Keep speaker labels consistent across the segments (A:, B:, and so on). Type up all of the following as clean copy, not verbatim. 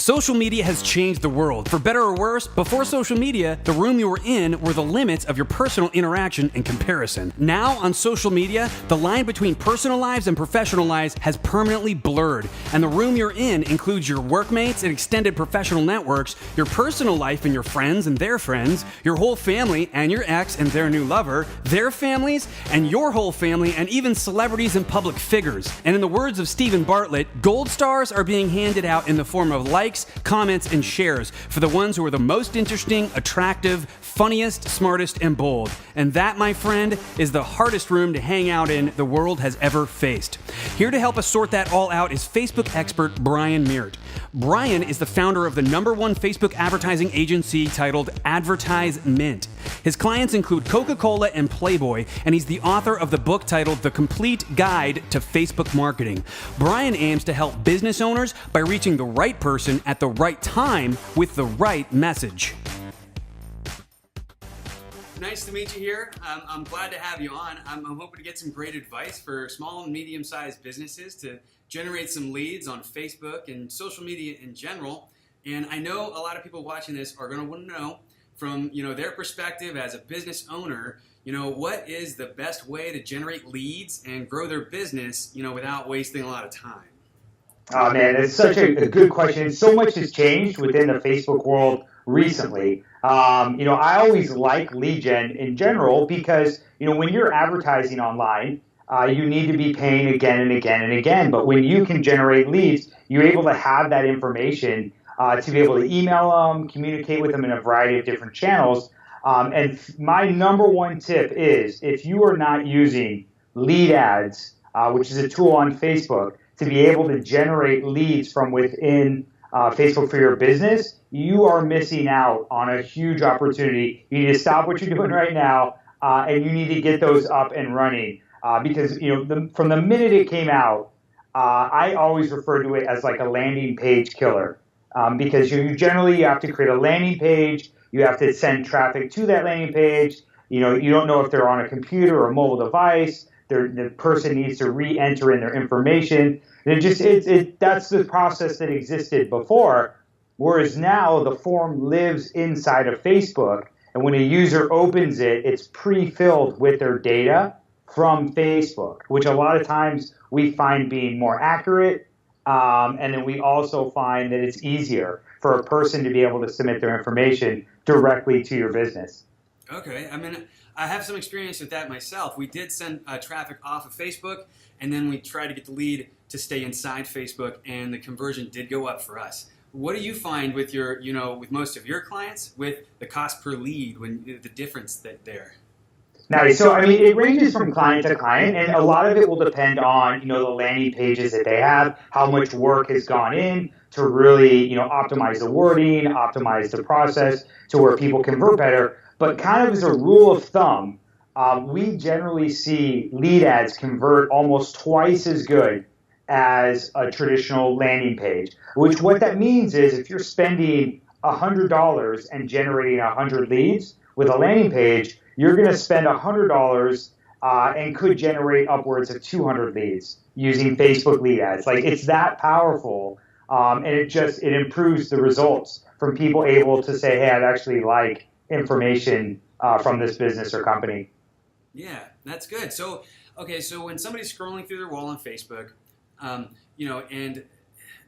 A: Social media has changed the world. For better or worse, before social media, the room you were in were the limits of your personal interaction and comparison. Now, on social media, the line between personal lives and professional lives has permanently blurred, and the room you're in includes your workmates and extended professional networks, your personal life and your friends and their friends, your whole family and your ex and their new lover, their families and your whole family, and even celebrities and public figures. And in the words of Stephen Bartlett, gold stars are being handed out in the form of likes, comments, and shares for the ones who are the most interesting, attractive, funniest, smartest, and bold. And that, my friend, is the hardest room to hang out in the world has ever faced. Here to help us sort that all out is Facebook expert Brian Meert. Brian is the founder of the #1 Facebook advertising agency titled Advertise Mint. His clients include Coca-Cola and Playboy, and he's the author of the book titled The Complete Guide to Facebook Marketing. Brian aims to help business owners by reaching the right person at the right time with the right message. Nice to meet you here. I'm glad to have you on. I'm hoping to get some great advice for small and medium-sized businesses to generate some leads on Facebook and social media in general. And I know a lot of people watching this are going to want to know from their perspective as a business owner, what is the best way to generate leads and grow their business, without wasting a lot of time?
B: Oh man, it's such a good question. So much has changed within the Facebook world recently. I always like lead gen in general because, when you're advertising online, you need to be paying again and again and again. But when you can generate leads, you're able to have that information to be able to email them, communicate with them in a variety of different channels. And my #1 tip is if you are not using lead ads, which is a tool on Facebook, to be able to generate leads from within Facebook for your business, you are missing out on a huge opportunity. You need to stop what you're doing right now, and you need to get those up and running. Because from the minute it came out, I always refer to it as like a landing page killer. Because you generally have to create a landing page, you have to send traffic to that landing page. You don't know if they're on a computer or a mobile device. The person needs to re-enter in their information. That's the process that existed before. Whereas now the form lives inside of Facebook, and when a user opens it, it's pre-filled with their data from Facebook, which a lot of times we find being more accurate. And then we also find that it's easier for a person to be able to submit their information directly to your business.
A: Okay. I have some experience with that myself. We did send traffic off of Facebook, and then we tried to get the lead to stay inside Facebook, and the conversion did go up for us. What do you find with with most of your clients with the cost per lead, when the difference there?
B: Nice. So, it ranges from client to client, and a lot of it will depend on, the landing pages that they have, how much work has gone in to really, optimize the wording, optimize the process to where people convert better. But kind of as a rule of thumb, we generally see lead ads convert almost twice as good as a traditional landing page, which what that means is if you're spending $100 and generating 100 leads with a landing page, you're going to spend $100 and could generate upwards of 200 leads using Facebook lead ads. Like, it's that powerful, and it improves the results from people able to say, hey, I'd actually like information from this business or company.
A: Yeah, that's good. So when somebody's scrolling through their wall on Facebook, and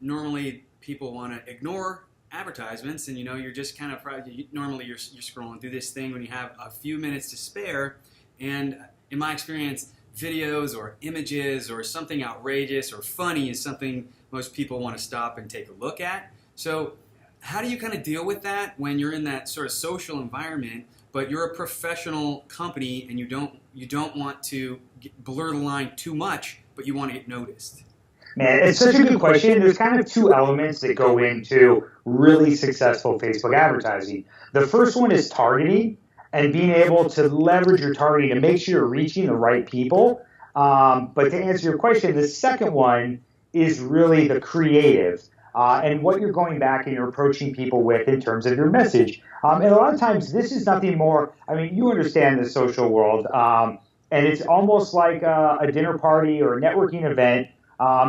A: normally people want to ignore advertisements, and you're just kind of normally you're scrolling through this thing when you have a few minutes to spare, and in my experience, videos or images or something outrageous or funny is something most people want to stop and take a look at. So how do you kind of deal with that when you're in that sort of social environment, but you're a professional company and you don't want to blur the line too much, but you want to get noticed?
B: Man, it's such a good question. There's kind of two elements that go into really successful Facebook advertising. The first one is targeting and being able to leverage your targeting to make sure you're reaching the right people. But to answer your question, the second one is really the creative and what you're going back and you're approaching people with in terms of your message. And a lot of times this is nothing more. You understand the social world, and it's almost like a dinner party or a networking event.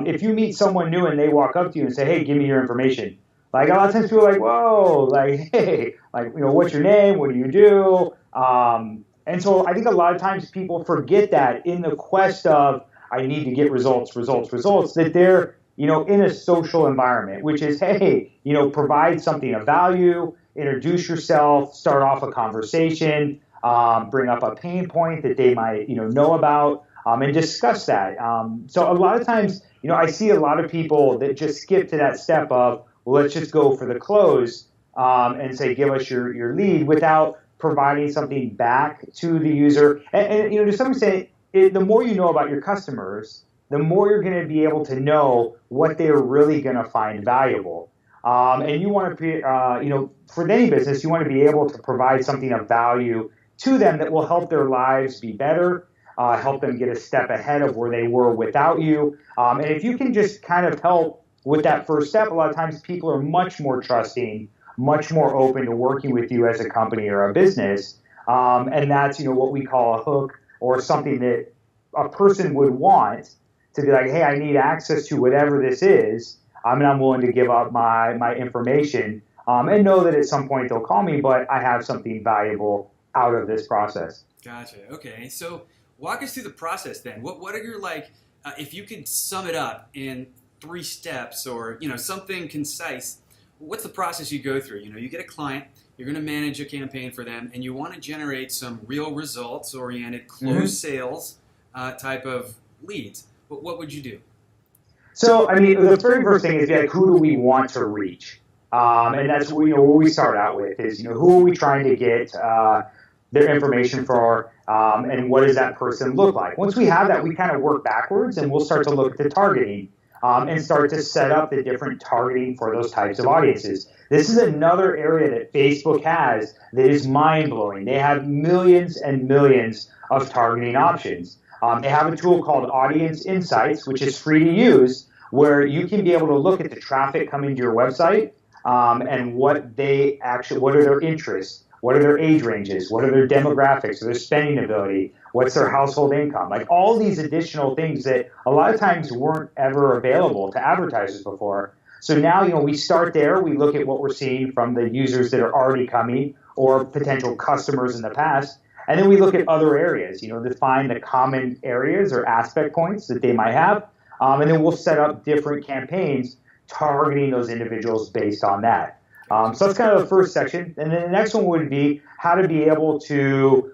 B: If you meet someone new and they walk up to you and say, hey, give me your information, Like a lot of times people are like, whoa, like, hey, like, what's your name? What do you do? And so I think a lot of times people forget that in the quest of, I need to get results, that they're, in a social environment, which is, hey, provide something of value, introduce yourself, start off a conversation, bring up a pain point that they might, know about, and discuss that. So a lot of times, I see a lot of people that just skip to that step of, well, let's just go for the close, and say, give us your lead without providing something back to the user. And to some extent, the more you know about your customers, the more you're going to be able to know what they're really going to find valuable. And you want to, for any business, you want to be able to provide something of value to them that will help their lives be better, help them get a step ahead of where they were without you. And if you can just kind of help with that first step, a lot of times people are much more trusting, much more open to working with you as a company or a business. And that's, what we call a hook, or something that a person would want to be like, hey, I need access to whatever this is. And I'm willing to give up my information, and know that at some point they'll call me, but I have something valuable out of this process.
A: Gotcha. Okay. So walk us through the process then. What are your, if you could sum it up in 3 steps, or, something concise, what's the process you go through? You get a client, you're going to manage a campaign for them, and you want to generate some real results-oriented, closed sales type of leads. But what would you do?
B: So, the very first thing is, like, who do we want to reach? And that's where we start out with is, who are we trying to get their information for, and what does that person look like? Once we have that, we kind of work backwards, and we'll start to look at the targeting, and start to set up the different targeting for those types of audiences. This is another area that Facebook has that is mind-blowing. They have millions and millions of targeting options. They have a tool called Audience Insights, which is free to use, where you can be able to look at the traffic coming to your website, and what are their interests, what are their age ranges, what are their demographics, their spending ability, what's their household income, like all these additional things that a lot of times weren't ever available to advertisers before. So now, we start there, we look at what we're seeing from the users that are already coming or potential customers in the past. And then we look at other areas, to find the common areas or aspect points that they might have. And then we'll set up different campaigns targeting those individuals based on that. So that's kind of the first section. And then the next one would be how to be able to,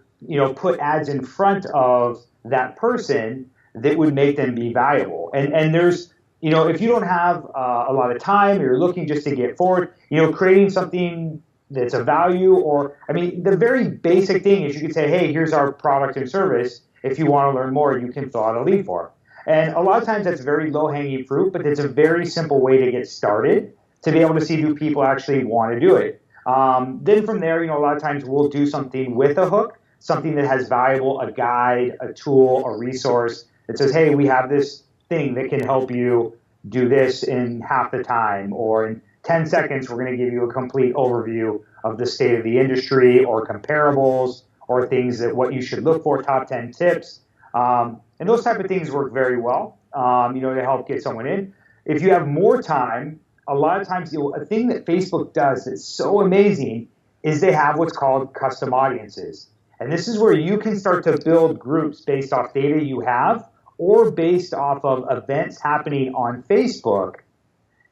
B: put ads in front of that person that would make them be valuable. And there's, if you don't have a lot of time, or you're looking just to get forward, creating something that's a value, or, the very basic thing is you could say, hey, here's our product and service. If you want to learn more, you can fill out a lead form. And a lot of times that's very low-hanging fruit, but it's a very simple way to get started to be able to see do people actually want to do it. Then from there, a lot of times we'll do something with a hook, something that has valuable, a guide, a tool, a resource that says, hey, we have this thing that can help you do this in half the time, or in 10 seconds, we're going to give you a complete overview of the state of the industry, or comparables, or things that what you should look for, top 10 tips. And those type of things work very well, to help get someone in. If you have more time, a lot of times, a thing that Facebook does that's so amazing is they have what's called custom audiences. And this is where you can start to build groups based off data you have, or based off of events happening on Facebook,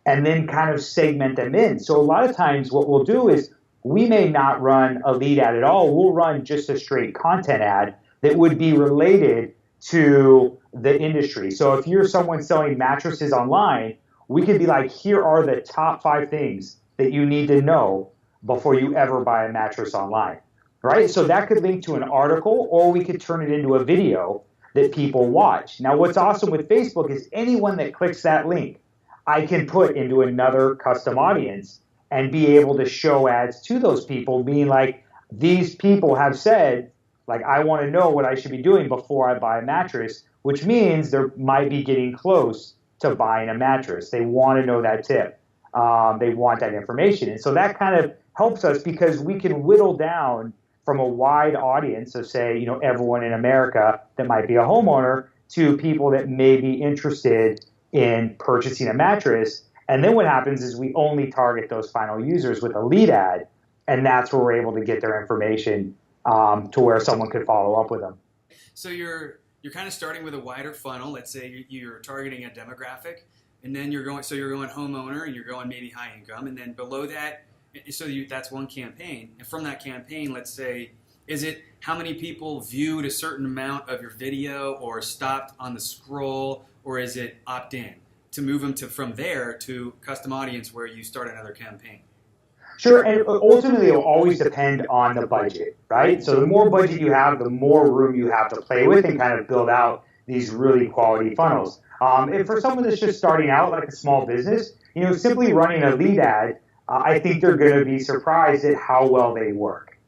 B: and then kind of segment them in. So a lot of times what we'll do is we may not run a lead ad at all. We'll run just a straight content ad that would be related to the industry. So if you're someone selling mattresses online, we could be like, here are the top 5 things that you need to know before you ever buy a mattress online, right? So that could link to an article, or we could turn it into a video that people watch. Now, what's awesome with Facebook is anyone that clicks that link, I can put into another custom audience and be able to show ads to those people, being like, these people have said, like, I want to know what I should be doing before I buy a mattress, which means they might be getting close to buying a mattress. They want to know that tip. They want that information. And so that kind of helps us, because we can whittle down from a wide audience of, say, everyone in America that might be a homeowner, to people that may be interested in purchasing a mattress. And then what happens is we only target those final users with a lead ad, and that's where we're able to get their information to where someone could follow up with them.
A: So you're kind of starting with a wider funnel. Let's say you're targeting a demographic, and then you're going homeowner, and you're going maybe high income, and then below that, that's one campaign. And from that campaign, let's say, is it how many people viewed a certain amount of your video or stopped on the scroll, or is it opt-in to move them from there to custom audience where you start another campaign?
B: Sure, and ultimately it'll always depend on the budget, right? So the more budget you have, the more room you have to play with and kind of build out these really quality funnels. And for someone that's just starting out, like a small business, simply running a lead ad, I think they're going to be surprised at how well they work.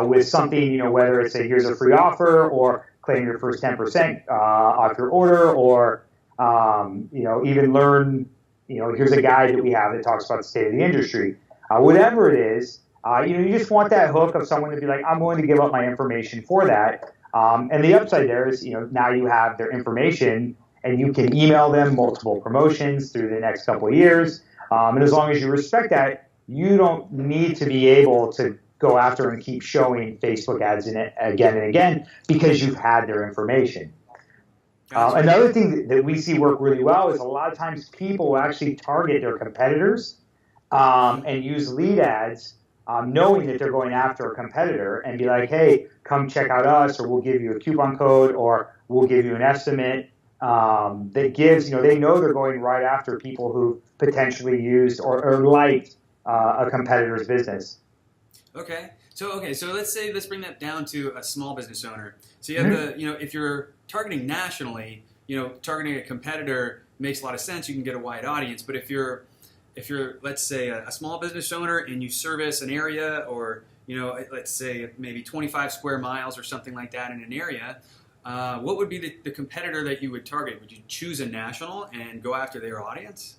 B: With something, whether it's here's a free offer, or claim your first 10% off your order, or even learn, here's a guide that we have that talks about the state of the industry. Whatever it is, you just want that hook of someone to be like, I'm willing to give up my information for that. And the upside there is, now you have their information and you can email them multiple promotions through the next couple of years. And as long as you respect that, you don't need to be able to go after and keep showing Facebook ads in it again and again because you've had their information. Another thing that we see work really well is a lot of times people will actually target their competitors and use lead ads knowing that they're going after a competitor and be like, hey, come check out us, or we'll give you a coupon code, or we'll give you an estimate that gives, they know they're going right after people who potentially used or liked a competitor's business.
A: Okay. So let's bring that down to a small business owner. So you have if you're targeting nationally, targeting a competitor makes a lot of sense. You can get a wide audience. But if you're let's say a small business owner and you service an area, or let's say maybe 25 square miles or something like that in an area, what would be the competitor that you would target? Would you choose a national and go after their audience?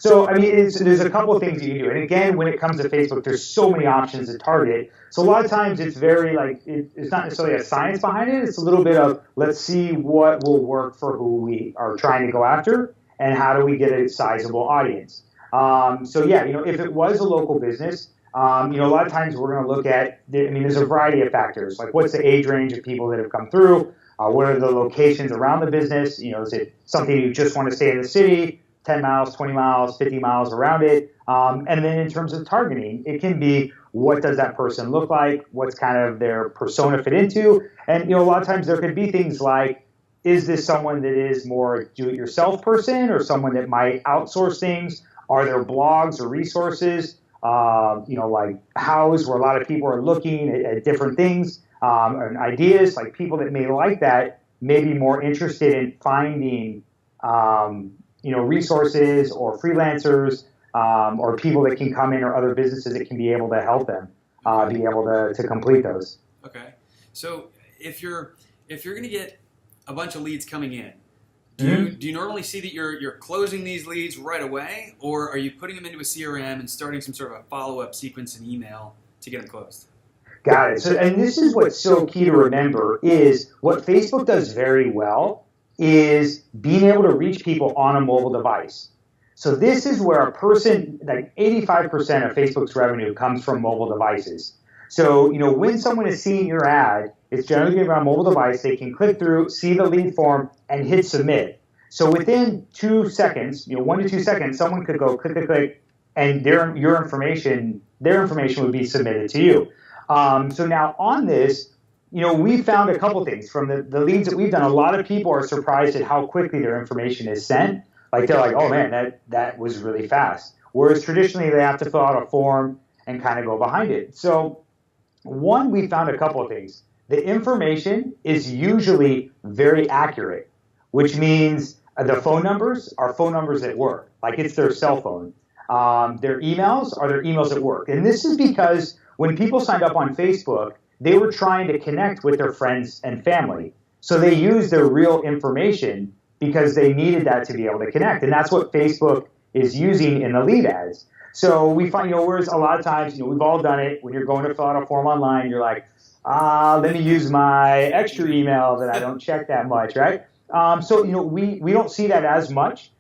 B: So, there's a couple of things you can do. And again, when it comes to Facebook, there's so many options to target. So a lot of times it's very it's not necessarily a science behind it. It's a little bit of, let's see what will work for who we are trying to go after and how do we get a sizable audience. If it was a local business, a lot of times we're going to look at, there's a variety of factors. Like, what's the age range of people that have come through? What are the locations around the business? Is it something you just want to stay in the city, 10 miles, 20 miles, 50 miles around it? And then in terms of targeting, it can be, what does that person look like? What's kind of their persona fit into? And, a lot of times there could be things like, is this someone that is more do-it-yourself person, or someone that might outsource things? Are there blogs or resources, like House, where a lot of people are looking at different things and ideas? Like, people that may like that may be more interested in finding, resources or freelancers or people that can come in, or other businesses that can be able to help them be able to complete those.
A: Okay. So if you're going to get a bunch of leads coming in, do you normally see that you're closing these leads right away, or are you putting them into a CRM and starting some sort of a follow-up sequence in email to get them closed?
B: Got it. So, and this is what's so key to remember, is what Facebook does very well is being able to reach people on a mobile device. So this is where a person, like 85% of Facebook's revenue comes from mobile devices. So, when someone is seeing your ad, it's generally going to be on a mobile device. They can click through, see the lead form, and hit submit. So within 2 seconds, 1 to 2 seconds, someone could go click, click, click, and their information would be submitted to you. So now on this, we found a couple things from the leads that we've done. A lot of people are surprised at how quickly their information is sent. Like, they're like, oh man, that was really fast. Whereas traditionally they have to fill out a form and kind of go behind it. So one, we found a couple of things. The information is usually very accurate, which means the phone numbers are phone numbers at work. Like, it's their cell phone. Their emails are their emails at work. And this is because when people signed up on Facebook, they were trying to connect with their friends and family. So they used their real information because they needed that to be able to connect. And that's what Facebook is using in the lead ads. So we find, whereas a lot of times, we've all done it. When you're going to fill out a form online, you're like, let me use my extra email that I don't check that much, right? So we don't see that as much.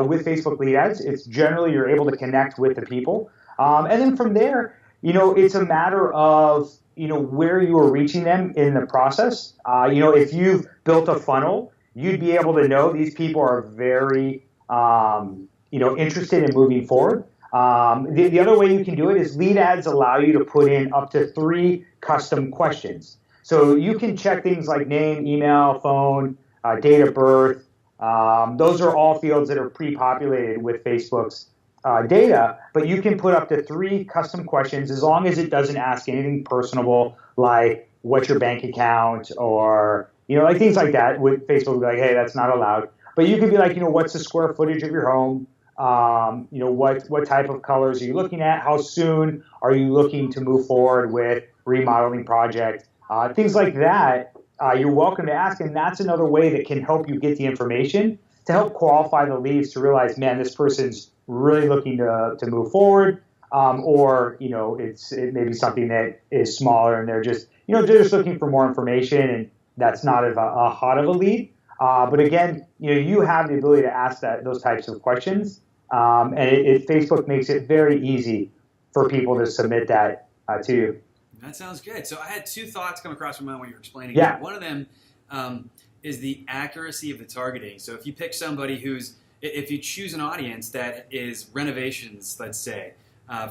B: with Facebook lead ads. It's generally you're able to connect with the people. And then from there, it's a matter of, where you are reaching them in the process. If you've built a funnel, you'd be able to know these people are very, interested in moving forward. The other way you can do it is lead ads allow you to put in up to 3 custom questions. So you can check things like name, email, phone, date of birth. Those are all fields that are pre-populated with Facebook's data, but you can put up to 3 custom questions as long as it doesn't ask anything personable like what's your bank account or, like things like that. With Facebook would be like, hey, that's not allowed. But you could be like, what's the square footage of your home? What type of colors are you looking at? How soon are you looking to move forward with remodeling project? Things like that, you're welcome to ask, and that's another way that can help you get the information to help qualify the leads to realize, man, this person's really looking to move forward, or it may be something that is smaller and they're just looking for more information, and that's not a hot of a lead. But again, you have the ability to ask those types of questions, and Facebook makes it very easy for people to submit that to you.
A: That sounds good. So I had 2 thoughts come across my mind when you were explaining.
B: Yeah.
A: One of them is the accuracy of the targeting. So if you pick somebody if you choose an audience that is renovations, let's say,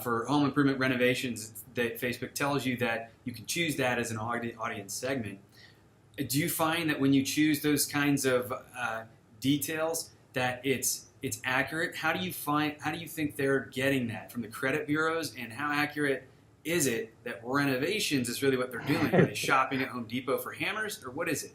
A: for home improvement renovations, that Facebook tells you that you can choose that as an audience segment. Do you find that when you choose those kinds of details that it's accurate? How do you think they're getting that from the credit bureaus, and how accurate is it that renovations is really what they're doing? Are they shopping at Home Depot for hammers, or what is it?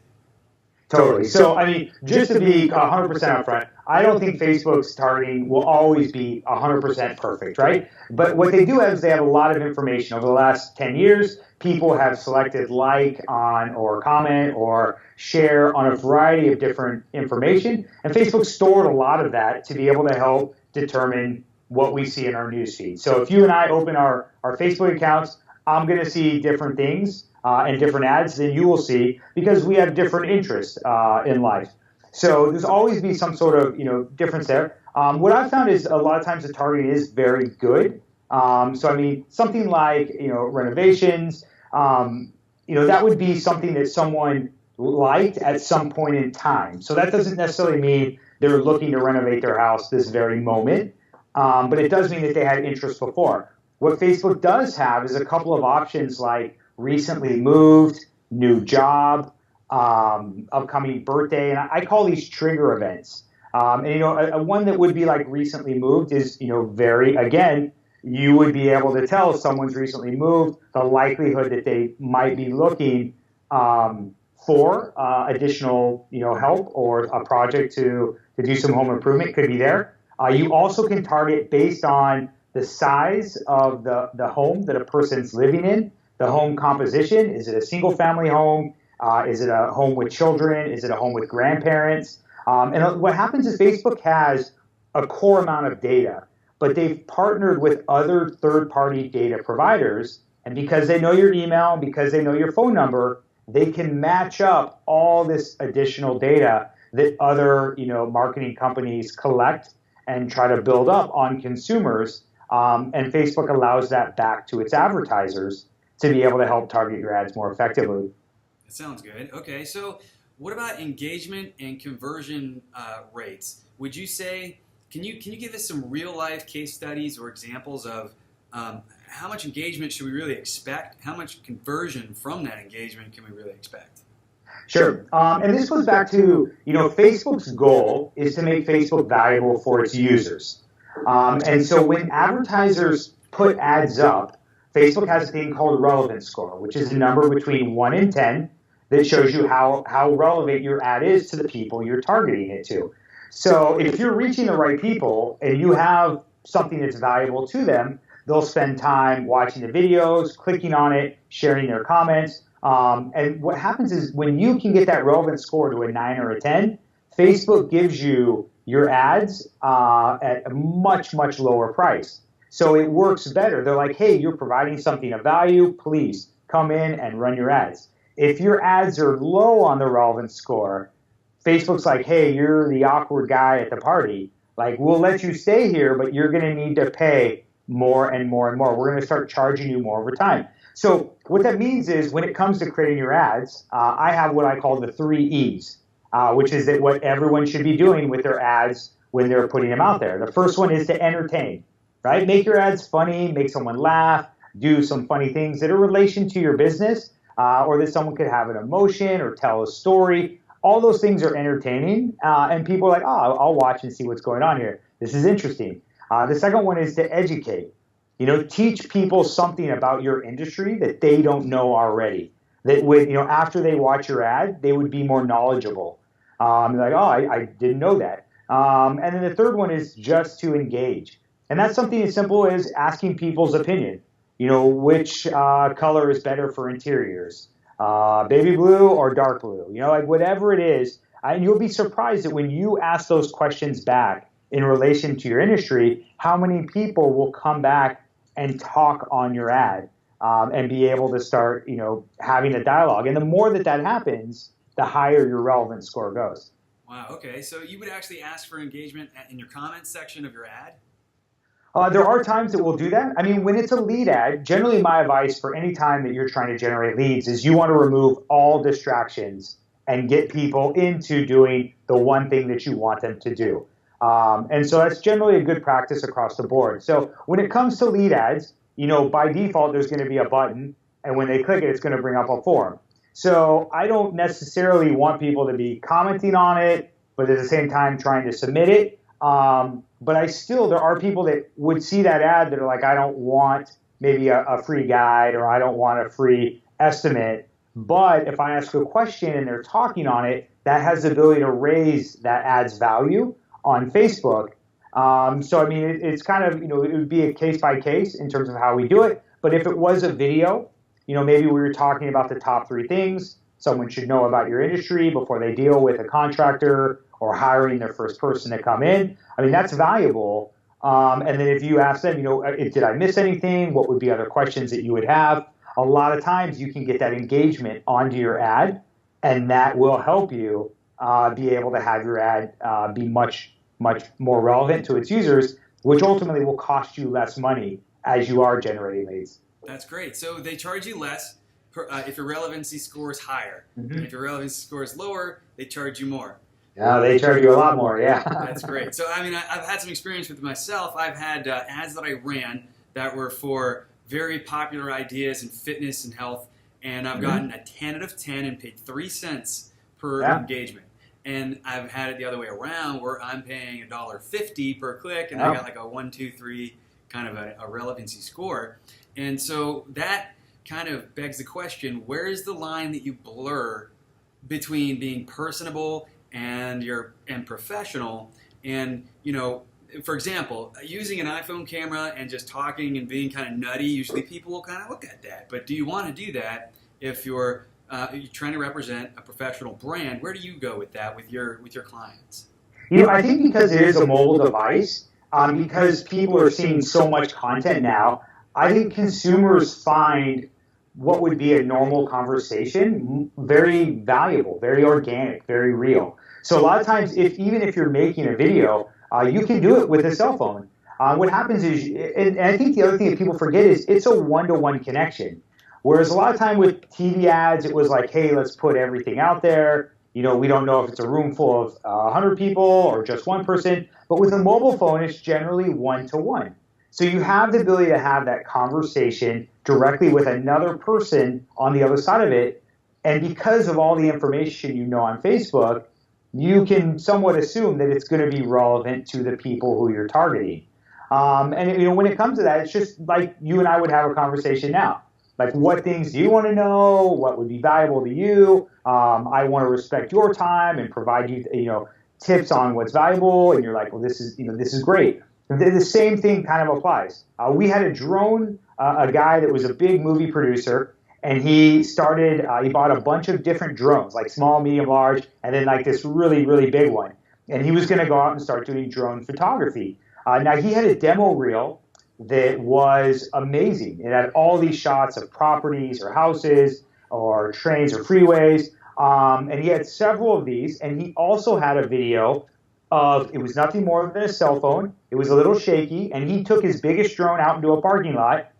B: Totally. So, just to be 100% upfront, I don't think Facebook's targeting will always be 100% perfect, right? But what they do have is they have a lot of information. Over the last 10 years, people have selected like on or comment or share on a variety of different information. And Facebook stored a lot of that to be able to help determine what we see in our newsfeed. So if you and I open our Facebook accounts, I'm going to see different things and different ads than you will see because we have different interests in life. So there's always be some sort of difference there. What I've found is a lot of times the targeting is very good. Something like renovations, that would be something that someone liked at some point in time. So that doesn't necessarily mean they're looking to renovate their house this very moment, but it does mean that they had interest before. What Facebook does have is a couple of options like recently moved, new job, upcoming birthday, and I call these trigger events. One that would be like recently moved is, you would be able to tell if someone's recently moved, the likelihood that they might be looking for additional, help or a project to do some home improvement could be there. You also can target based on the size of the home that a person's living in, the home composition. Is it a single-family home? Is it a home with children? Is it a home with grandparents? And what happens is Facebook has a core amount of data, but they've partnered with other third-party data providers, and because they know your email, because they know your phone number, they can match up all this additional data that other marketing companies collect and try to build up on consumers. And Facebook allows that back to its advertisers to be able to help target your ads more effectively.
A: That sounds good. Okay, so what about engagement and conversion rates? Would you say, can you give us some real life case studies or examples of how much engagement should we really expect? How much conversion from that engagement can we really expect?
B: Sure. And this goes back to, Facebook's goal is to make Facebook valuable for its users. And so when advertisers put ads up, Facebook has a thing called relevance score, which is a number between 1 and 10 that shows you how relevant your ad is to the people you're targeting it to. So if you're reaching the right people and you have something that's valuable to them, they'll spend time watching the videos, clicking on it, sharing their comments. And what happens is when you can get that relevance score to a 9 or a 10, Facebook gives you your ads at a much, much lower price. So it works better. They're like, hey, you're providing something of value. Please come in and run your ads. If your ads are low on the relevance score, Facebook's like, hey, you're the awkward guy at the party. Like, we'll let you stay here, but you're going to need to pay more and more and more. We're going to start charging you more over time. So what that means is when it comes to creating your ads, I have what I call the 3 E's, which is that what everyone should be doing with their ads when they're putting them out there. The first one is to entertain, right? Make your ads funny, make someone laugh, do some funny things that are in relation to your business, or that someone could have an emotion or tell a story. All those things are entertaining, and people are like, oh, I'll watch and see what's going on here. This is interesting. The second one is to educate. Teach people something about your industry that they don't know already. That would, after they watch your ad, they would be more knowledgeable. Like, oh, I didn't know that. And then the third one is just to engage. And that's something as simple as asking people's opinion. Which color is better for interiors? Baby blue or dark blue? Like whatever it is. And you'll be surprised that when you ask those questions back in relation to your industry, how many people will come back and talk on your ad and be able to start, having a dialogue. And the more that happens, the higher your relevance score goes.
A: Wow. Okay. So you would actually ask for engagement in your comments section of your ad?
B: There are times that we'll do that. I mean, when it's a lead ad, generally my advice for any time that you're trying to generate leads is you want to remove all distractions and get people into doing the one thing that you want them to do. And so that's generally a good practice across the board. So when it comes to lead ads, by default, there's going to be a button, and when they click it, it's going to bring up a form. So I don't necessarily want people to be commenting on it, but at the same time trying to submit it. But there are people that would see that ad that are like, I don't want maybe a free guide, or I don't want a free estimate. But if I ask a question and they're talking on it, that has the ability to raise that ad's value on Facebook. So, I mean, it's kind of, it would be a case by case in terms of how we do it. But if it was a video, maybe we were talking about the top 3 things someone should know about your industry before they deal with a contractor or hiring their first person to come in. I mean, that's valuable. And then if you ask them, did I miss anything? What would be other questions that you would have? A lot of times you can get that engagement onto your ad, and that will help you be able to have your ad be much more relevant to its users, which ultimately will cost you less money as you are generating leads.
A: That's great. So they charge you less if your relevancy score is higher.
B: Mm-hmm.
A: And if your relevancy score is lower, they charge you more.
B: Yeah, they charge you a lot more, yeah.
A: That's great. So, I mean, I've had some experience with myself. I've had ads that I ran that were for very popular ideas in fitness and health, and I've gotten a 10 out of 10 and paid 3 cents per engagement. And I've had it the other way around where I'm paying $1.50 per click, and I got like a 1, 2, 3 kind of a relevancy score. And so that kind of begs the question, where is the line that you blur between being personable and professional? And, for example, using an iPhone camera and just talking and being kind of nutty, usually people will kind of look at that. But do you want to do that if you're trying to represent a professional brand? Where do you go with that with your clients?
B: I think because it is a mobile device, because people are seeing so much content now, I think consumers find what would be a normal conversation very valuable, very organic, very real. So a lot of times, even if you're making a video, you can do it with a cell phone. What happens is, and I think the other thing that people forget is it's a one-to-one connection. Whereas a lot of time with TV ads, it was like, hey, let's put everything out there. We don't know if it's a room full of 100 people or just one person. But with a mobile phone, it's generally one-to-one. So you have the ability to have that conversation directly with another person on the other side of it. And because of all the information on Facebook, you can somewhat assume that it's going to be relevant to the people who you're targeting. And when it comes to that, it's just like you and I would have a conversation now. Like, what things do you want to know? What would be valuable to you? I want to respect your time and provide you, tips on what's valuable. And you're like, well, this is great. The same thing kind of applies. We had a drone, a guy that was a big movie producer, and he bought a bunch of different drones, like small, medium, large, and then like this really, really big one. And he was going to go out and start doing drone photography. Now, he had a demo reel that was amazing. It had all these shots of properties or houses or trains or freeways. And he had several of these. And he also had a video it was nothing more than a cell phone. It was a little shaky, and he took his biggest drone out into a parking lot.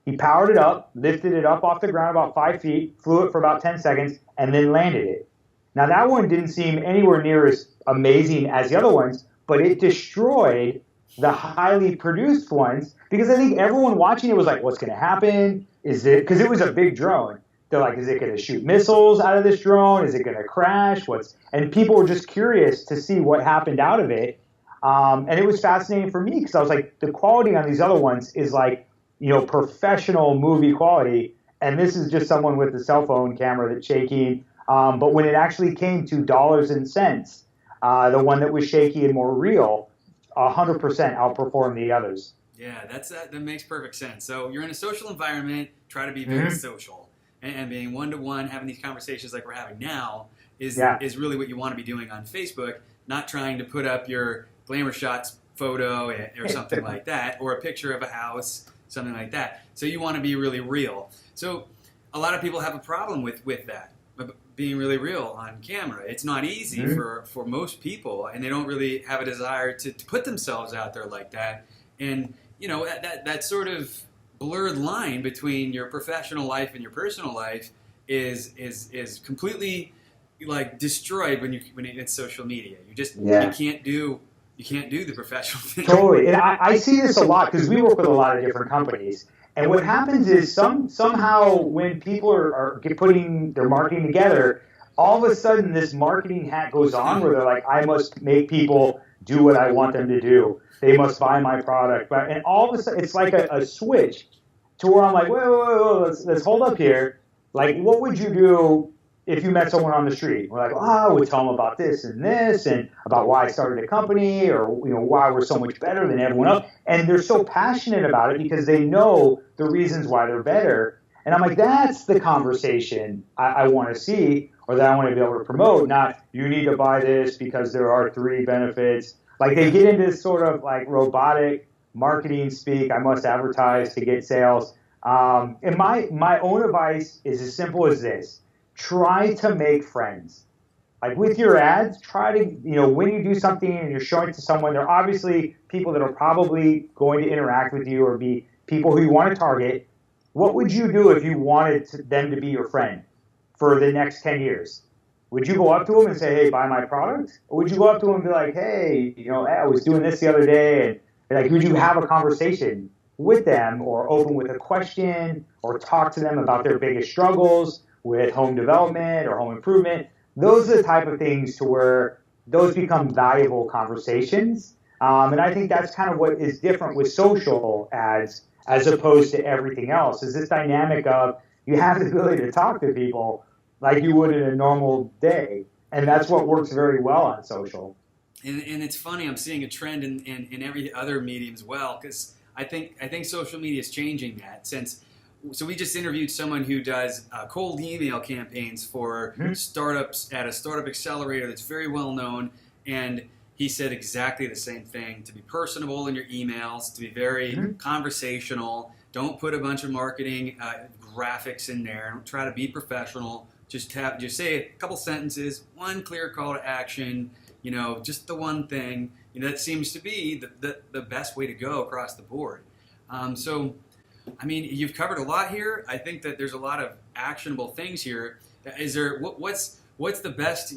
B: He powered it up, lifted it up off the ground about 5 feet, flew it for about 10 seconds, and then landed it. Now, that one didn't seem anywhere near as amazing as the other ones, but it destroyed the highly produced ones because I think everyone watching it was like, what's going to happen? Is it, because it was a big drone. They're like, is it going to shoot missiles out of this drone? Is it going to crash? And people were just curious to see what happened out of it. And it was fascinating for me because I was like, the quality on these other ones is like, professional movie quality. And this is just someone with a cell phone camera that's shaking. But when it actually came to dollars and cents, the one that was shaky and more real, 100% outperformed the others.
A: Yeah, that makes perfect sense. So you're in a social environment, try to be very social. And being one-to-one, having these conversations like we're having now is really what you want to be doing on Facebook, not trying to put up your glamour shots photo or something like that, or a picture of a house, something like that. So you want to be really real. So a lot of people have a problem with that, being really real on camera. It's not easy for most people, and they don't really have a desire to put themselves out there like that. And, that sort of blurred line between your professional life and your personal life is completely like destroyed when it's social media. You can't do the professional thing.
B: Totally, and I see this a lot because we work with a lot of different companies. And what happens is somehow when people are putting their marketing together, all of a sudden this marketing hat goes on where they're like, I must make people do what I want them to do. They must buy my product. And all of a sudden it's like a switch to where I'm like, whoa, let's hold up here. Like, what would you do if you met someone on the street? We're like, I would tell them about this and about why I started a company, or why we're so much better than everyone else. And they're so passionate about it because they know the reasons why they're better. And I'm like, that's the conversation I want to see, or that I want to be able to promote. Not, you need to buy this because there are 3 benefits. Like, they get into this sort of like robotic marketing speak. I must advertise to get sales. And my own advice is as simple as this. Try to make friends. Like with your ads, try to, when you do something and you're showing it to someone, they're obviously people that are probably going to interact with you or be people who you want to target. What would you do if you wanted them to be your friend for the next 10 years? Would you go up to them and say, hey, buy my product? Or would you go up to them and be like, hey, I was doing this the other day, and like, would you have a conversation with them or open with a question or talk to them about their biggest struggles with home development or home improvement? Those are the type of things to where those become valuable conversations. And I think that's kind of what is different with social ads as opposed to everything else, is this dynamic of you have the ability to talk to people like you would in a normal day. And that's what works very well on social.
A: And it's funny, I'm seeing a trend in every other medium as well, because I think social media is changing that. So we just interviewed someone who does cold email campaigns for startups at a startup accelerator that's very well known, and he said exactly the same thing: to be personable in your emails, to be very conversational. Don't put a bunch of marketing graphics in there. Don't try to be professional. Just say a couple sentences, one clear call to action. Just the one thing. That seems to be the best way to go across the board. So, I mean, you've covered a lot here. I think that there's a lot of actionable things here. Is there what's the best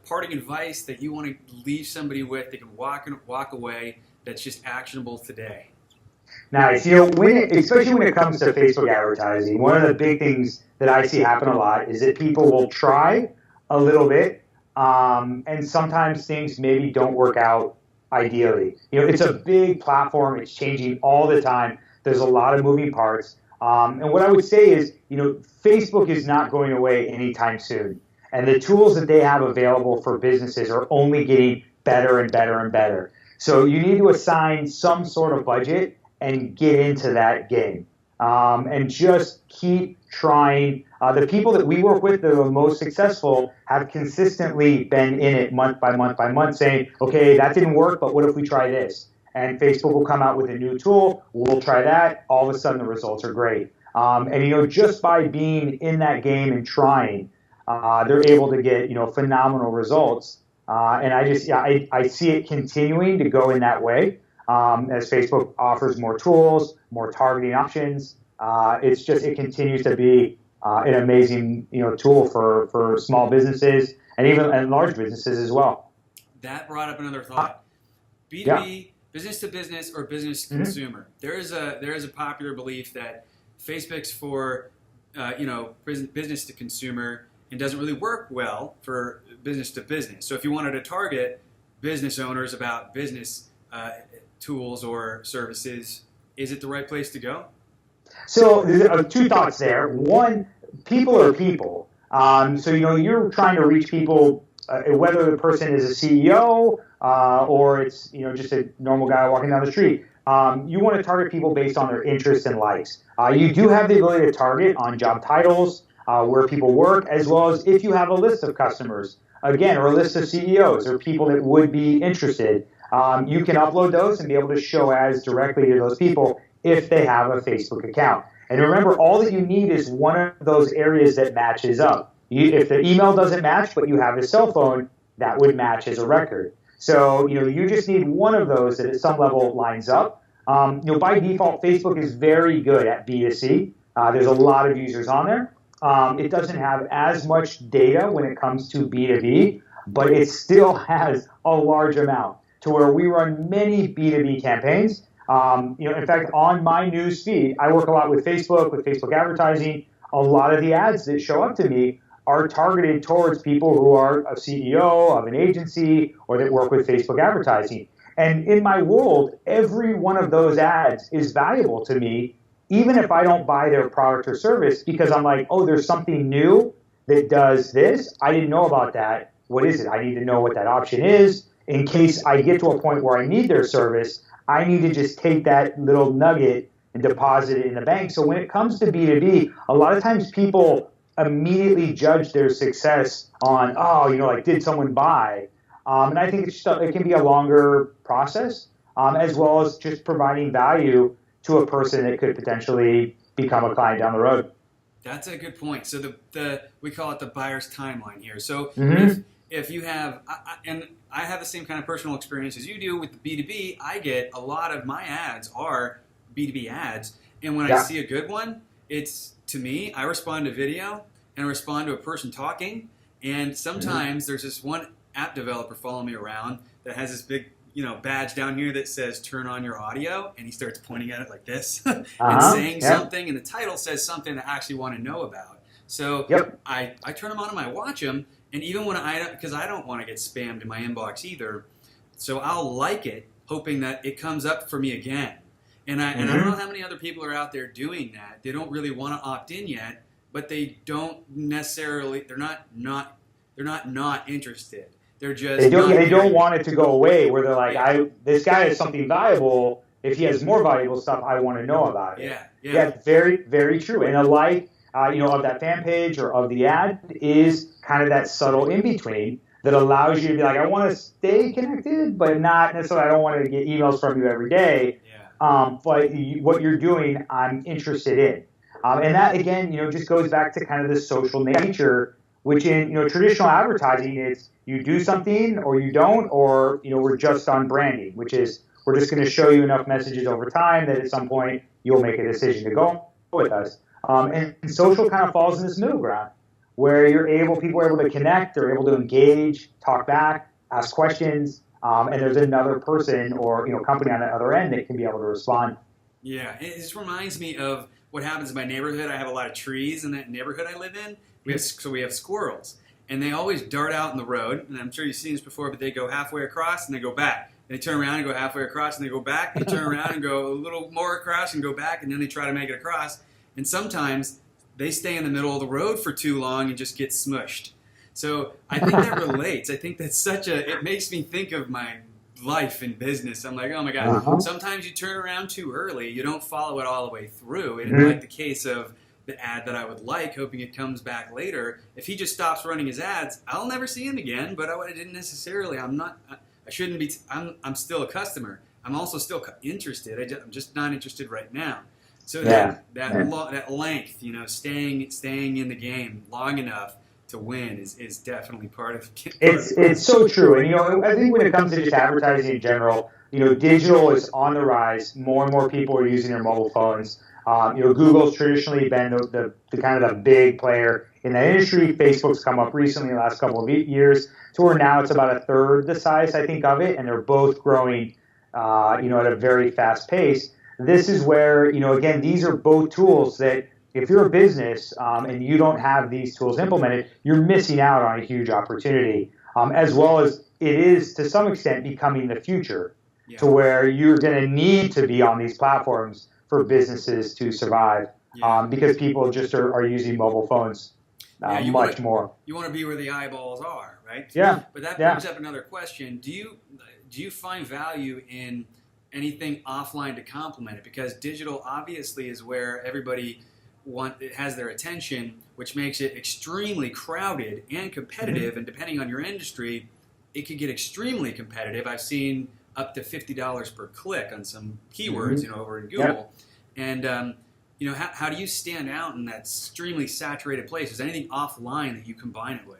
A: parting advice that you want to leave somebody with? They can walk away that's just actionable today.
B: Nice. Especially when it comes to Facebook advertising, one of the big things that I see happen a lot is that people will try a little bit, and sometimes things maybe don't work out ideally. It's a big platform. It's changing all the time. There's a lot of moving parts. And what I would say is, Facebook is not going away anytime soon. And the tools that they have available for businesses are only getting better and better and better. So you need to assign some sort of budget and get into that game. And just keep trying. The people that we work with that are the most successful have consistently been in it month by month by month saying, okay, that didn't work, but what if we try this? And Facebook will come out with a new tool. We'll try that. All of a sudden, the results are great. And just by being in that game and trying, they're able to get phenomenal results. And I see it continuing to go in that way as Facebook offers more tools, more targeting options. It continues to be an amazing tool for small businesses and large businesses as well.
A: That brought up another thought. B2B,
B: Yeah.
A: business to business or business to consumer. There is a popular belief that Facebook's for business to consumer and doesn't really work well for business to business. So if you wanted to target business owners about business tools or services, is it the right place to go?
B: So two thoughts there. One, people are people. So you're trying to reach people, whether the person is a CEO or it's just a normal guy walking down the street. You want to target people based on their interests and likes. You do have the ability to target on job titles, where people work, as well as if you have a list of customers, again, or a list of CEOs or people that would be interested. You can upload those and be able to show ads directly to those people if they have a Facebook account. And remember, all that you need is one of those areas that matches up. If the email doesn't match, but you have a cell phone, that would match as a record. So, you just need one of those that at some level lines up. By default, Facebook is very good at B2C. There's a lot of users on there. It doesn't have as much data when it comes to B2B, but it still has a large amount to where we run many B2B campaigns. In fact, on my news feed, I work a lot with Facebook advertising. A lot of the ads that show up to me are targeted towards people who are a CEO of an agency or that work with Facebook advertising. And in my world, every one of those ads is valuable to me, even if I don't buy their product or service, because I'm like, oh, there's something new that does this. I didn't know about that. What is it? I need to know what that option is. In case I get to a point where I need their service, I need to just take that little nugget and deposit it in the bank. So when it comes to B2B, a lot of times people immediately judge their success on, did someone buy? And I think it can be a longer process, as well as just providing value to a person that could potentially become a client down the road.
A: That's a good point. So we call it the buyer's timeline here. So if you have, and I have the same kind of personal experience as you do with the B2B, I get a lot of my ads are B2B ads. And when I see a good one, to me, I respond to video and I respond to a person talking. And sometimes there's this one app developer following me around that has this big badge down here that says turn on your audio, and he starts pointing at it like this and saying something, and the title says something that I actually want to know about. So I turn them on and I watch them, and even when because I don't want to get spammed in my inbox either, so I'll like it, hoping that it comes up for me again. And I don't know how many other people are out there doing that. They don't really want to opt in yet, but they don't necessarily. They're not interested. They're just
B: they don't want it to go away. Where they're like, this guy has something valuable. If he has more valuable stuff, I want to know about it. Yeah, very, very true. And of that fan page or of the ad is kind of that subtle in between that allows you to be like, I want to stay connected, but not necessarily. I don't want to get emails from you every day. But what you're doing, I'm interested in. And that again, just goes back to kind of the social nature, which in traditional advertising, it's you do something or you don't, or we're just on branding, which is we're just going to show you enough messages over time that at some point you'll make a decision to go with us. And social kind of falls in this middle ground where people are able to connect, they're able to engage, talk back, ask questions, and there's another person or company on the other end that can be able to respond.
A: Yeah, it just reminds me of what happens in my neighborhood. I have a lot of trees in that neighborhood I live in. We have squirrels, and they always dart out in the road, and I'm sure you've seen this before, but they go halfway across and they go back. They turn around and go halfway across and they go back. They turn around and go a little more across and go back, and then they try to make it across. And sometimes they stay in the middle of the road for too long and just get smushed. So I think that relates. I think that's it makes me think of my life in business. I'm like, oh my God, sometimes you turn around too early. You don't follow it all the way through. And like the case of the ad that I would like, hoping it comes back later. If he just stops running his ads, I'll never see him again. But I didn't necessarily. I shouldn't be. I'm still a customer. I'm also still interested. I'm just not interested right now. So that length, staying in the game long enough to win is definitely part of
B: it's so true. And I think when it comes to just advertising in general, digital is on the rise. More and more people are using their mobile phones. Google's traditionally been the kind of the big player in that industry. Facebook's come up recently, the last couple of years, to where now it's about a third the size, I think, of it, and they're both growing, at a very fast pace. This is where, again, these are both tools that if you're a business and you don't have these tools implemented, you're missing out on a huge opportunity, as well as it is to some extent becoming the future, to where you're going to need to be on these platforms for businesses to survive, because people just are using mobile phones much more.
A: You want to be where the eyeballs are, right?
B: Yeah.
A: But that brings up another question. Do you find value in anything offline to complement it? Because digital obviously is where everybody has their attention, which makes it extremely crowded and competitive. And depending on your industry, it could get extremely competitive. I've seen up to $50 per click on some keywords, over in Google. And how do you stand out in that extremely saturated place? Is there anything offline that you combine it with?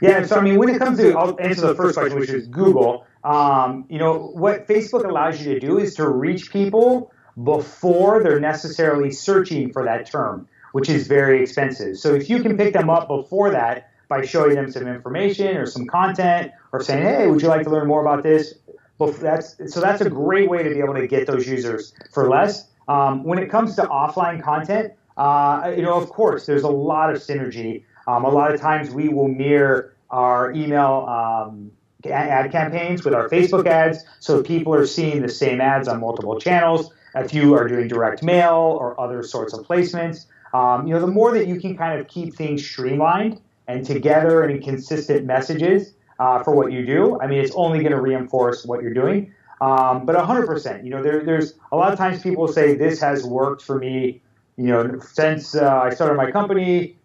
B: Yeah, so when it comes to, I'll answer the first question, which is Google. What Facebook allows you to do is to reach people before they're necessarily searching for that term, which is very expensive. So if you can pick them up before that by showing them some information or some content or saying, hey, would you like to learn more about this? That's a great way to be able to get those users for less. When it comes to offline content, of course, there's a lot of synergy. A lot of times we will mirror our email ad campaigns with our Facebook ads, so people are seeing the same ads on multiple channels. If you are doing direct mail or other sorts of placements, the more that you can kind of keep things streamlined and together and in consistent messages for what you do, it's only going to reinforce what you're doing. But 100%, there's a lot of times people say this has worked for me, since I started my company.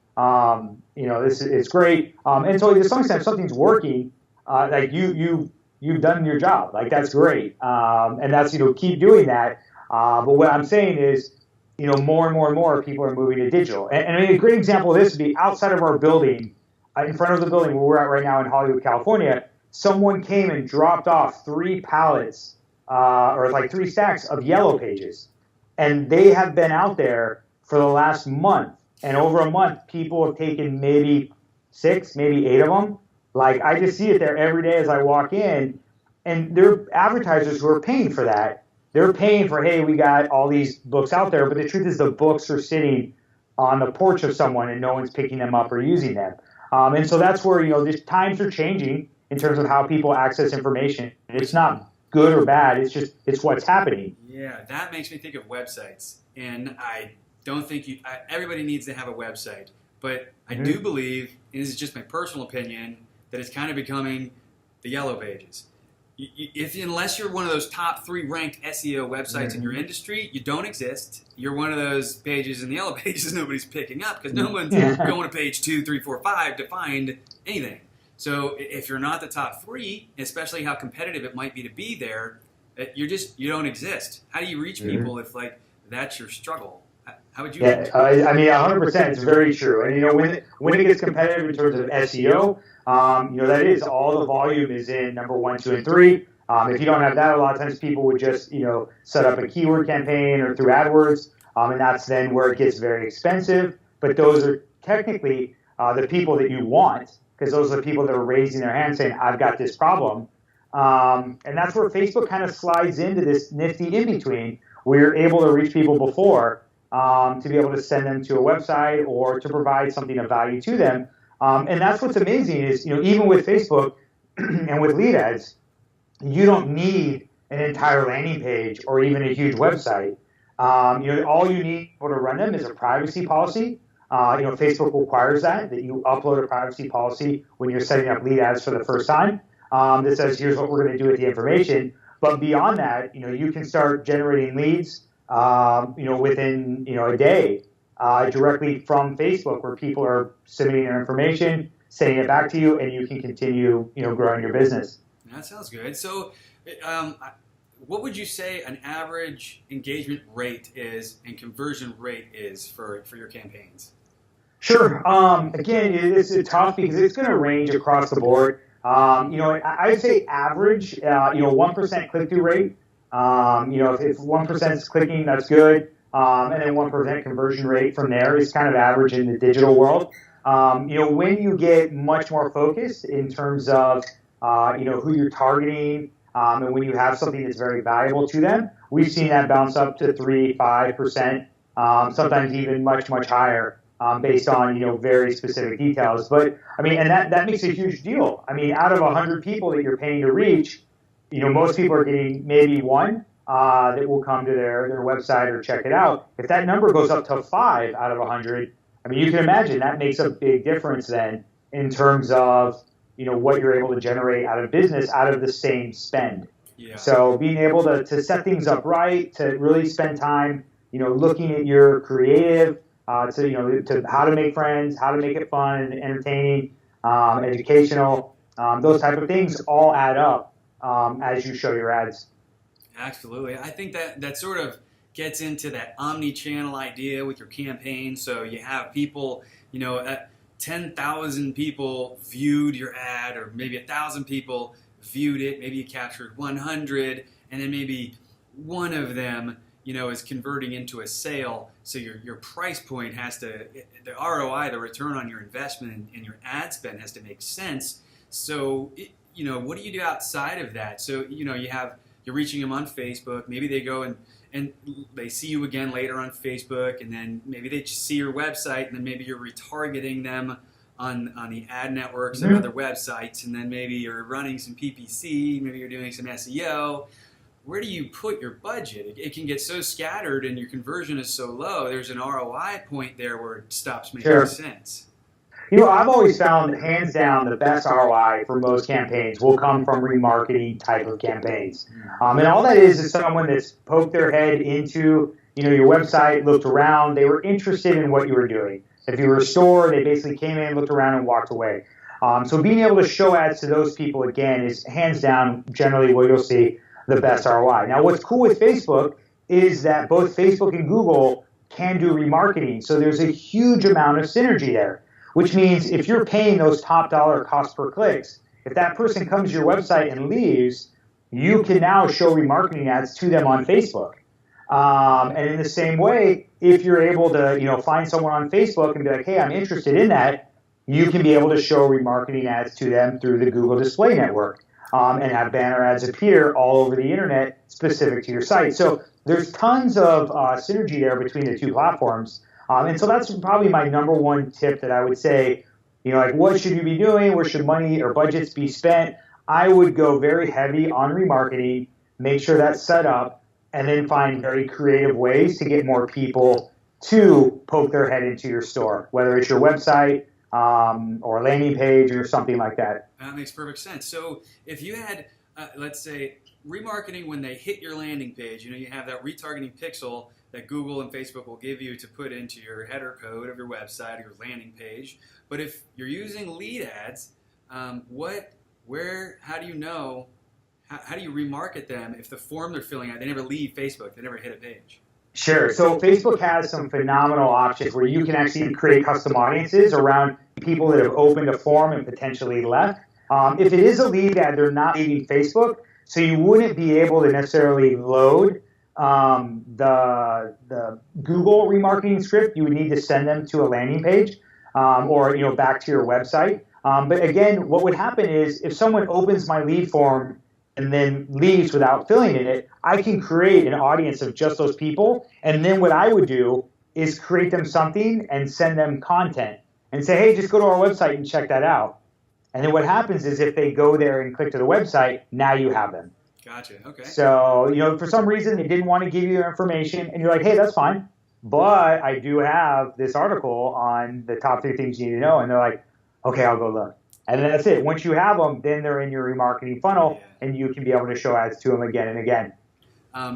B: It's great. And so to some extent, if something's working, like you've done your job, like that's great. And that's, keep doing that. But what I'm saying is, more and more and more people are moving to digital. And a great example of this would be outside of our building, in front of the building where we're at right now in Hollywood, California, someone came and dropped off 3 pallets, or like 3 stacks of yellow pages. And they have been out there for the last month. And over a month, people have taken maybe 6, maybe 8 of them. Like, I just see it there every day as I walk in. And there are advertisers who are paying for that. They're paying for, hey, we got all these books out there. But the truth is the books are sitting on the porch of someone and no one's picking them up or using them. And so that's where, the times are changing in terms of how people access information. It's not good or bad. It's what's happening.
A: Yeah, that makes me think of websites. And I don't think everybody needs to have a website. But I do believe, and this is just my personal opinion, that it's kind of becoming the yellow pages. Unless you're one of those top 3 ranked SEO websites in your industry, you don't exist. You're one of those pages in the yellow pages nobody's picking up because no one's going to page 2, 3, 4, 5 to find anything. So if you're not the top 3, especially how competitive it might be to be there, you don't exist. How do you reach people if that's your struggle? How would you?
B: Yeah, 100%. It's very true. And when it gets competitive in terms of SEO, that is all the volume is in number 1, 2, and 3. If you don't have that, a lot of times people would just set up a keyword campaign or through AdWords, and that's then where it gets very expensive. But those are technically the people that you want, because those are the people that are raising their hand saying, I've got this problem. And that's where Facebook kind of slides into this nifty in-between where you're able to reach people before to be able to send them to a website or to provide something of value to them. And that's what's amazing is, even with Facebook and with lead ads, you don't need an entire landing page or even a huge website. All you need to run them is a privacy policy. Facebook requires that you upload a privacy policy when you're setting up lead ads for the first time that says, here's what we're going to do with the information. But beyond that, you can start generating leads, within, a day directly from Facebook where people are submitting their information, sending it back to you, and you can continue, growing your business.
A: That sounds good. So what would you say an average engagement rate is and conversion rate is for your campaigns?
B: Sure. Again, it's tough because it's going to range across the board. I'd say average, 1% click-through rate. If 1% is clicking, that's good. And then 1% conversion rate from there is kind of average in the digital world. When you get much more focused in terms of, who you're targeting, and when you have something that's very valuable to them, we've seen that bounce up to 3, 5%, sometimes even much, much higher, based on, very specific details. But I mean, and that makes a huge deal. I mean, out of 100 people that you're paying to reach, most people are getting maybe one that will come to their website or check it out. If that number goes up to 5 out of 100, I mean, you can imagine that makes a big difference then in terms of, what you're able to generate out of business out of the same spend.
A: Yeah.
B: So being able to set things up right, to really spend time, looking at your creative, to how to make friends, how to make it fun, entertaining, educational, those type of things all add up as you show your ads.
A: Absolutely. I think that sort of gets into that omni-channel idea with your campaign. So you have people, 10,000 people viewed your ad, or maybe 1,000 people viewed it. Maybe you captured 100, and then maybe one of them, is converting into a sale. So your price point has to, the ROI, the return on your investment and your ad spend has to make sense. So, what do you do outside of that? So, you're reaching them on Facebook. Maybe they go and they see you again later on Facebook, and then maybe they just see your website, and then maybe you're retargeting them on the ad networks and other websites, and then maybe you're running some PPC, maybe you're doing some SEO. Where do you put your budget? It can get so scattered and your conversion is so low, there's an ROI point there where it stops making sense.
B: I've always found that hands down the best ROI for most campaigns will come from remarketing type of campaigns. And all that is someone that's poked their head into, your website, looked around, they were interested in what you were doing. If you were a store, they basically came in, looked around, and walked away. So being able to show ads to those people, again, is hands down generally where you'll see the best ROI. Now, what's cool with Facebook is that both Facebook and Google can do remarketing. So there's a huge amount of synergy there. Which means if you're paying those top dollar cost per clicks, if that person comes to your website and leaves, you can now show remarketing ads to them on Facebook. And in the same way, if you're able to, find someone on Facebook and be like, hey, I'm interested in that, you can be able to show remarketing ads to them through the Google Display Network, and have banner ads appear all over the internet specific to your site. So there's tons of synergy there between the two platforms. And so that's probably my number one tip that I would say, what should you be doing? Where should money or budgets be spent? I would go very heavy on remarketing, make sure that's set up, and then find very creative ways to get more people to poke their head into your store, whether it's your website or a landing page or something like that.
A: That makes perfect sense. So if you had, let's say, remarketing when they hit your landing page, you have that retargeting pixel that Google and Facebook will give you to put into your header code of your website or your landing page. But if you're using lead ads, how do you know, how do you remarket them if the form they're filling out, they never leave Facebook, they never hit a page?
B: Sure. So Facebook has some phenomenal options where you can actually create custom audiences around people that have opened a form and potentially left. If it is a lead ad, they're not leaving Facebook, so you wouldn't be able to necessarily load the Google remarketing script. You would need to send them to a landing page, or back to your website. But again, what would happen is if someone opens my lead form and then leaves without filling in it, I can create an audience of just those people. And then what I would do is create them something and send them content and say, hey, just go to our website and check that out. And then what happens is if they go there and click to the website, now you have them.
A: Gotcha. Okay.
B: So, for some reason they didn't want to give you their information, and you're like, hey, that's fine, but I do have this article on the top 3 things you need to know. And they're like, okay, I'll go look. And then that's it. Once you have them, then they're in your remarketing funnel, and you can be able to show ads to them again and again.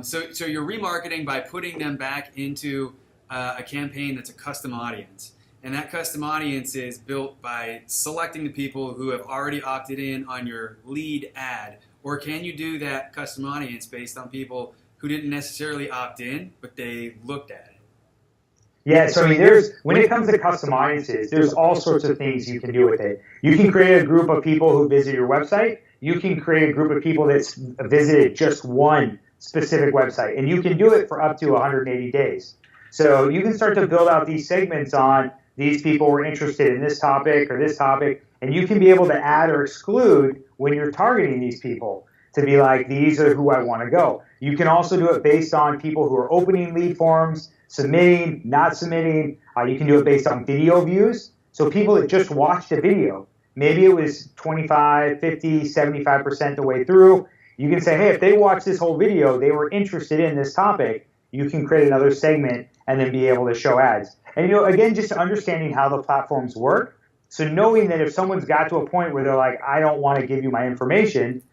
A: So you're remarketing by putting them back into a campaign that's a custom audience. And that custom audience is built by selecting the people who have already opted in on your lead ad. Or can you do that custom audience based on people who didn't necessarily opt in, but they looked at it?
B: Yeah, so I mean, when it comes to custom audiences, there's all sorts of things you can do with it. You can create a group of people who visit your website. You can create a group of people that's visited just one specific website, and you can do it for up to 180 days. So you can start to build out these segments on these people were interested in this topic or this topic, and you can be able to add or exclude when you're targeting these people to be like, these are who I want to go. You can also do it based on people who are opening lead forms, submitting, not submitting. You can do it based on video views. So people that just watched a video, maybe it was 25, 50, 75% the way through. You can say, hey, if they watched this whole video, they were interested in this topic, you can create another segment and then be able to show ads. And, again, just understanding how the platforms work. So knowing that if someone's got to a point where they're like, I don't want to give you my information,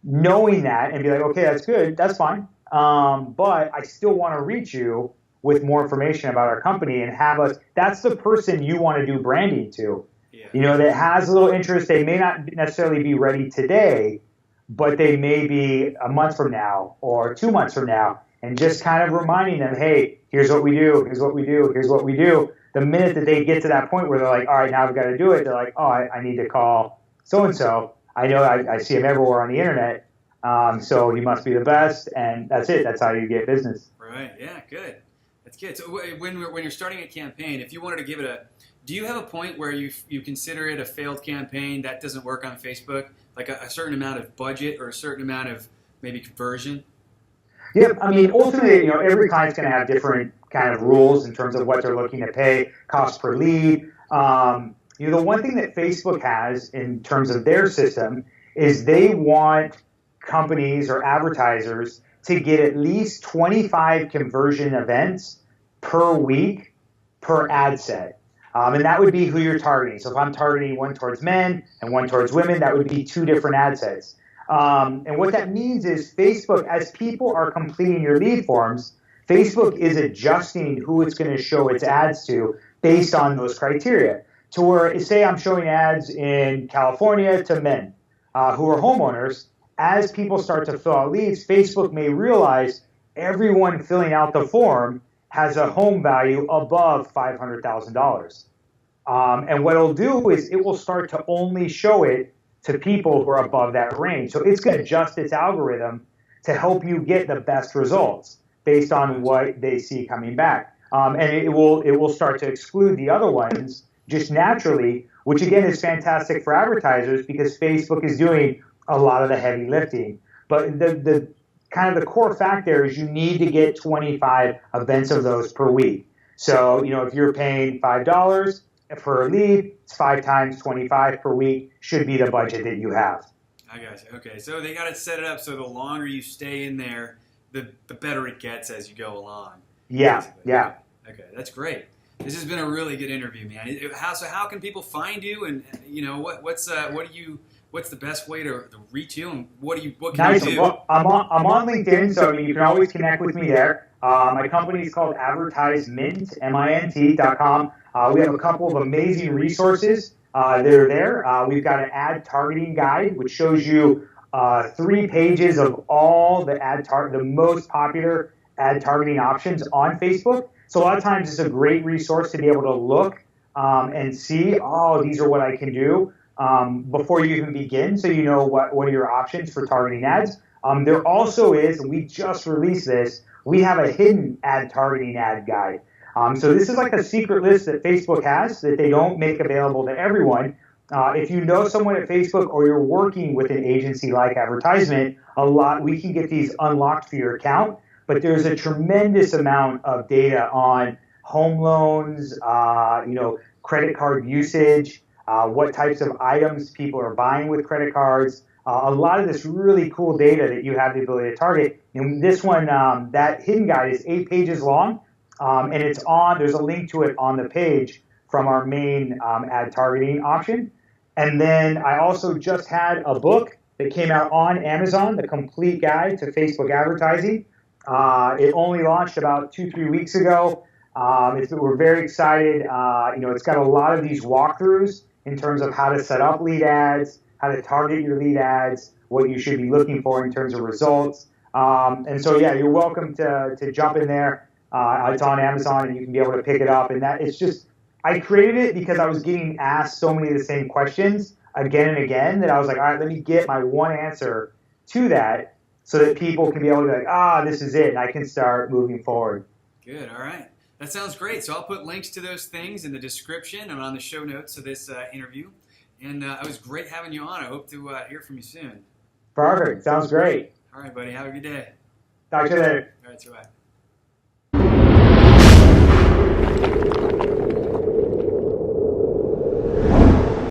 B: knowing that and be like, okay, that's good, that's fine. But I still want to reach you with more information about our company and have us, that's the person you want to do branding to. Yeah. That has a little interest. They may not necessarily be ready today, but they may be a month from now or 2 months from now, and just kind of reminding them, hey, here's what we do, here's what we do, here's what we do. The minute that they get to that point where they're like, all right, now I've got to do it, they're like, oh, I need to call so-and-so. I know I see him everywhere on the internet, so he must be the best, and that's it. That's how you get business.
A: Right, yeah, good. That's good. So when you're starting a campaign, if you wanted to give it do you have a point where you consider it a failed campaign that doesn't work on Facebook, like a certain amount of budget or a certain amount of maybe conversion?
B: Yeah, I mean, ultimately, every client's going to have different kind of rules in terms of what they're looking to pay, cost per lead. The one thing that Facebook has in terms of their system is they want companies or advertisers to get at least 25 conversion events per week per ad set. And that would be who you're targeting. So if I'm targeting one towards men and one towards women, that would be 2 different ad sets. And what that means is Facebook, as people are completing your lead forms, Facebook is adjusting who it's going to show its ads to based on those criteria. To where, say I'm showing ads in California to men who are homeowners, as people start to fill out leads, Facebook may realize everyone filling out the form has a home value above $500,000. And what it'll do is it will start to only show it to people who are above that range. So it's going to adjust its algorithm to help you get the best results based on what they see coming back. And it will start to exclude the other ones just naturally, which again is fantastic for advertisers because Facebook is doing a lot of the heavy lifting. But the kind of the core fact there is you need to get 25 events of those per week. So, if you're paying $5 for a lead, it's 5 times 25 per week should be the budget that you have.
A: I got you. Okay, so they got to set it up so the longer you stay in there, the better it gets as you go along.
B: Yeah,
A: basically.
B: yeah.
A: Okay, that's great. This has been a really good interview, man. How can people find you, and what's the best way to reach you, and what can you do?
B: Well, I'm on LinkedIn, so you can always connect with me there. My company is called Advertisement, mint.com. We have a couple of amazing resources that are there. We've got an ad targeting guide, which shows you 3 pages of all the most popular ad targeting options on Facebook. So a lot of times it's a great resource to be able to look and see, these are what I can do before you even begin, so you know what are your options for targeting ads. There also is, and we just released this, we have a hidden ad targeting ad guide. So this is like a secret list that Facebook has that they don't make available to everyone. If you know someone at Facebook or you're working with an agency like Advertisement, we can get these unlocked for your account. But there's a tremendous amount of data on home loans, credit card usage, what types of items people are buying with credit cards. A lot of this really cool data that you have the ability to target. And this one, that hidden guide is 8 pages long, and there's a link to it on the page from our main ad targeting option. And then I also just had a book that came out on Amazon, The Complete Guide to Facebook Advertising. It only launched about 2-3 weeks ago. We're very excited. It's got a lot of these walkthroughs in terms of how to set up lead ads, how to target your lead ads, what you should be looking for in terms of results. And so, yeah, you're welcome to jump in there. It's on Amazon, and you can be able to pick it up. And that it's just, I created it because I was getting asked so many of the same questions again and again that I was like, all right, let me get my one answer to that so that people can be able to be like, this is it, and I can start moving forward.
A: Good. All right. That sounds great. So I'll put links to those things in the description and on the show notes of this interview. And it was great having you on. I hope to hear from you soon.
B: Perfect. Sounds great.
A: All right, buddy. Have a good day.
B: Talk to you later.
A: All right. Bye.